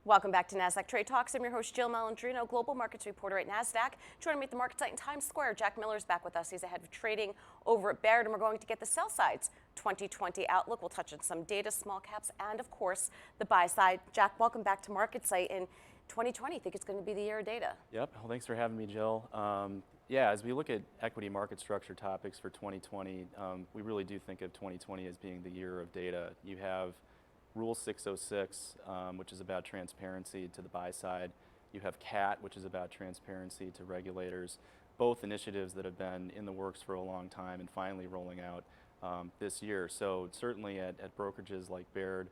Welcome back to Nasdaq Trade Talks. I'm your host, Jill Malandrino, Global Markets Reporter at Nasdaq. Joining me at the market site in Times Square, Jack Miller's back with us. He's ahead of trading over at Baird, and we're going to get the sell side's 2020 outlook. We'll touch on some data, small caps, and of course, the buy side. Jack, welcome back to Market Site. In 2020, I think it's going to be the year of data. Yep. Well, thanks for having me, Jill. Yeah, as we look at equity market structure topics for 2020, we really do think of 2020 as being the year of data. You have Rule 606, which is about transparency to the buy side. You have CAT, which is about transparency to regulators. Both initiatives that have been in the works for a long time and finally rolling out this year. So certainly at brokerages like Baird,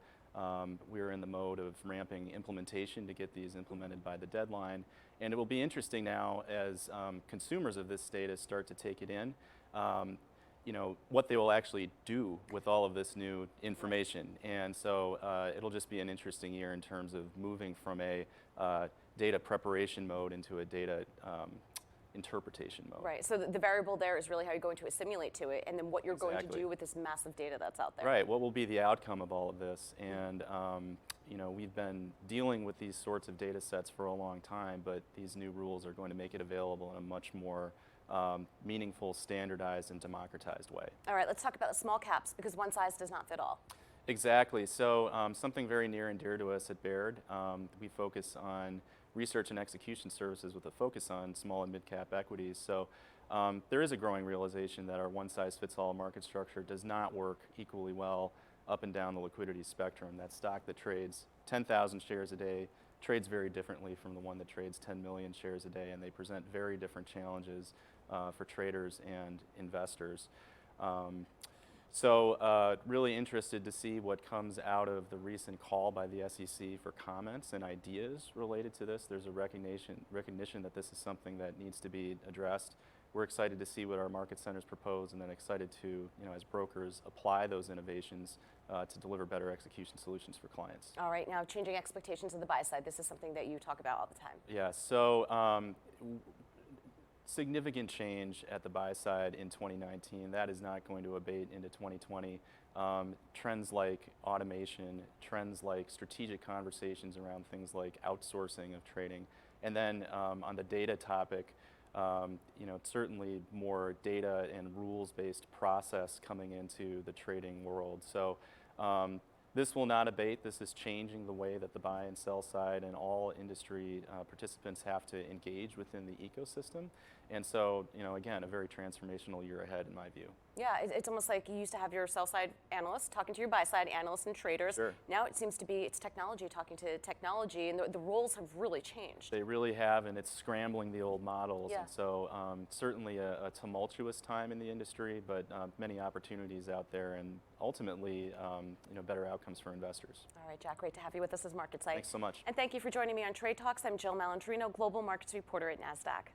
we're in the mode of ramping implementation to get these implemented by the deadline. And it will be interesting now as consumers of this data start to take it in, what they will actually do with all of this new information. And so it'll just be an interesting year in terms of moving from a data preparation mode into a data interpretation mode. Right, so the variable there is really how you're going to assimilate to it, and then what you're going to do with this massive data that's out there. Right, what will be the outcome of all of this? And we've been dealing with these sorts of data sets for a long time, but these new rules are going to make it available in a much more meaningful, standardized, and democratized way. All right, let's talk about the small caps, because one size does not fit all. Exactly. So something very near and dear to us at Baird. We focus on research and execution services with a focus on small and mid-cap equities. So there is a growing realization that our one-size-fits-all market structure does not work equally well up and down the liquidity spectrum. That stock that trades 10,000 shares a day trades very differently from the one that trades 10 million shares a day, and they present very different challenges for traders and investors. So really interested to see what comes out of the recent call by the SEC for comments and ideas related to this. There's a recognition that this is something that needs to be addressed. We're excited to see what our market centers propose, and then excited to, as brokers, apply those innovations to deliver better execution solutions for clients. All right, now changing expectations of the buy side. This is something that you talk about all the time. Yeah, so significant change at the buy side in 2019. That is not going to abate into 2020. Trends like automation, trends like strategic conversations around things like outsourcing of trading, and then on the data topic, certainly more data and rules-based process coming into the trading world. So this will not abate. This is changing the way that the buy and sell side and all industry participants have to engage within the ecosystem. And so, again, a very transformational year ahead in my view. Yeah, it's almost like you used to have your sell side analysts talking to your buy side analysts and traders. Sure. Now it seems to be it's technology talking to technology, and the roles have really changed. They really have, and it's scrambling the old models. Yeah. And so certainly a tumultuous time in the industry, but many opportunities out there, and ultimately better outcomes for investors. All right, Jack, great to have you with us as Market Site. Thanks so much. And thank you for joining me on Trade Talks. I'm Jill Malandrino, Global Markets Reporter at Nasdaq.